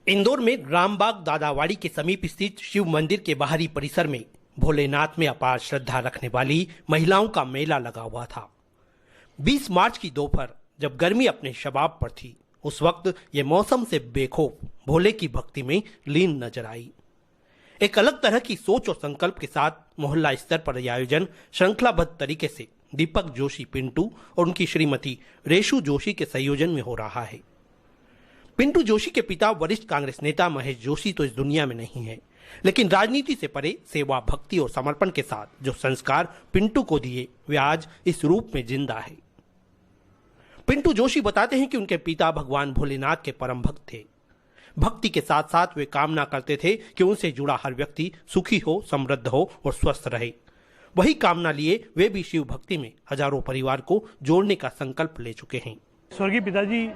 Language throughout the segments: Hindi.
इंदौर में रामबाग दादावाड़ी के समीप स्थित शिव मंदिर के बाहरी परिसर में भोलेनाथ में अपार श्रद्धा रखने वाली महिलाओं का मेला लगा हुआ था। 20 मार्च की दोपहर जब गर्मी अपने शबाब पर थी, उस वक्त ये मौसम से बेखौफ भोले की भक्ति में लीन नजर आई। एक अलग तरह की सोच और संकल्प के साथ मोहल्ला स्तर पर यह आयोजन श्रृंखलाबद्ध तरीके से दीपक जोशी पिंटू और उनकी श्रीमती रेशु जोशी के संयोजन में हो रहा है। पिंटू जोशी के पिता वरिष्ठ कांग्रेस नेता महेश जोशी तो इस दुनिया में नहीं है, लेकिन राजनीति से परे सेवा, भक्ति और समर्पण के साथ जो संस्कार पिंटू को दिए वे आज इस रूप में जिंदा है। पिंटू जोशी बताते हैं कि उनके पिता भगवान भोलेनाथ के परम भक्त थे। भक्ति के साथ साथ वे कामना करते थे कि उनसे जुड़ा हर व्यक्ति सुखी हो, समृद्ध हो और स्वस्थ रहे। वही कामना लिए वे भी शिव भक्ति में हजारों परिवार को जोड़ने का संकल्प ले चुके हैं। स्वर्गीय पिताजी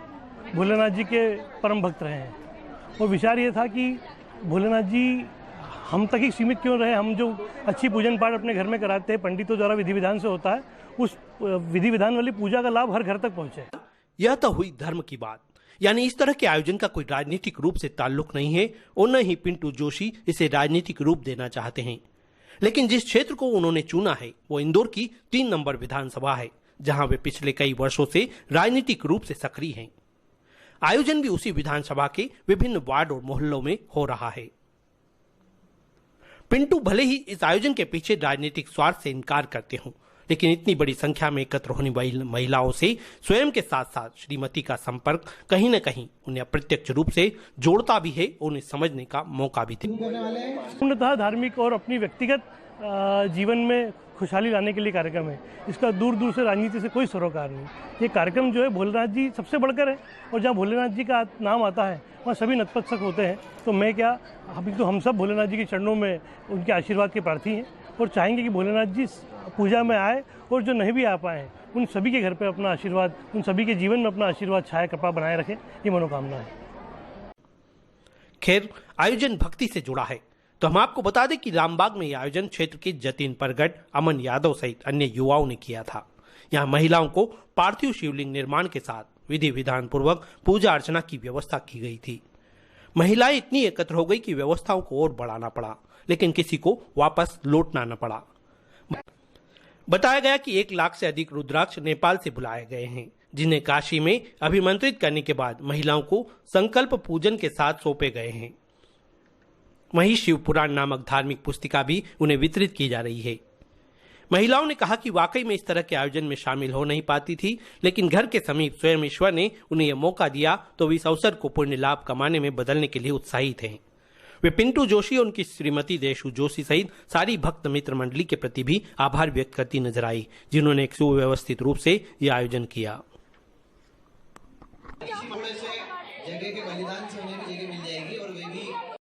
भोलेनाथ जी के परम भक्त रहे हैं और विचार ये था कि भोलेनाथ जी हम तक ही सीमित क्यों रहे। हम जो अच्छी पूजन पाठ अपने घर में कराते हैं, पंडितों द्वारा विधि विधान से होता है, उस विधि विधान वाली पूजा का लाभ हर घर तक पहुंचे। यह तो हुई धर्म की बात, यानी इस तरह के आयोजन का कोई राजनीतिक रूप से ताल्लुक नहीं है और न ही पिंटू जोशी इसे राजनीतिक रूप देना चाहते हैं। लेकिन जिस क्षेत्र को उन्होंने चुना है वो इंदौर की 3 नंबर विधानसभा है, जहां वे पिछले कई वर्षों से राजनीतिक रूप से सक्रिय हैं। आयोजन भी उसी विधानसभा के विभिन्न वार्ड और मोहल्लों में हो रहा है। पिंटू भले ही इस आयोजन के पीछे राजनीतिक स्वार्थ से इनकार करते हों, लेकिन इतनी बड़ी संख्या में एकत्र होने वाली महिलाओं से स्वयं के साथ साथ श्रीमती का संपर्क कहीं न कहीं उन्हें अप्रत्यक्ष रूप से जोड़ता भी है और उन्हें समझने का मौका भी था। पूर्णतः धार्मिक और अपनी व्यक्तिगत जीवन में खुशहाली लाने के लिए कार्यक्रम है। इसका दूर दूर से राजनीति से कोई सरोकार नहीं। ये कार्यक्रम जो है भोलेनाथ जी सबसे बढ़कर है और जहाँ भोलेनाथ जी का नाम आता है वहाँ सभी नतमस्तक होते हैं। तो मैं क्या, अभी तो हम सब भोलेनाथ जी के चरणों में उनके आशीर्वाद के प्रार्थी हैं और चाहेंगे कि भोलेनाथ जी पूजा में आए और जो नहीं भी आ पाए उन सभी के घर पे अपना आशीर्वाद, उन सभी के जीवन में अपना आशीर्वाद छाया कृपा बनाए रखें, ये मनोकामना है। खैर, आयोजन भक्ति से जुड़ा है तो हम आपको बता दें कि रामबाग में यह आयोजन क्षेत्र के जतिन परगट, अमन यादव सहित अन्य युवाओं ने किया था। यहाँ महिलाओं को पार्थिव शिवलिंग निर्माण के साथ विधि विधान पूर्वक पूजा अर्चना की व्यवस्था की गई थी। महिलाएं इतनी एकत्र हो गई कि व्यवस्थाओं को और बढ़ाना पड़ा, लेकिन किसी को वापस लौटना न पड़ा। बताया गया कि 1 लाख से अधिक रुद्राक्ष नेपाल से बुलाए गए हैं, जिन्हें काशी में अभिमंत्रित करने के बाद महिलाओं को संकल्प पूजन के साथ सौंपे गए हैं। वहीं शिव पुराण नामक धार्मिक पुस्तिका भी उन्हें वितरित की जा रही है। महिलाओं ने कहा कि वाकई में इस तरह के आयोजन में शामिल हो नहीं पाती थी, लेकिन घर के समीप स्वयं ईश्वर ने उन्हें यह मौका दिया तो वे इस अवसर को पुण्य लाभ कमाने में बदलने के लिए उत्साहित हैं। वे पिंटू जोशी और उनकी श्रीमती रेशु जोशी सहित सारी भक्त मित्र मंडली के प्रति भी आभार व्यक्त करती नजर आई, जिन्होंने एक सुव्यवस्थित रूप से यह आयोजन किया। थोड़े से जगह के बलिदान से उन्हें भी जगह मिल जाएगी और वे भी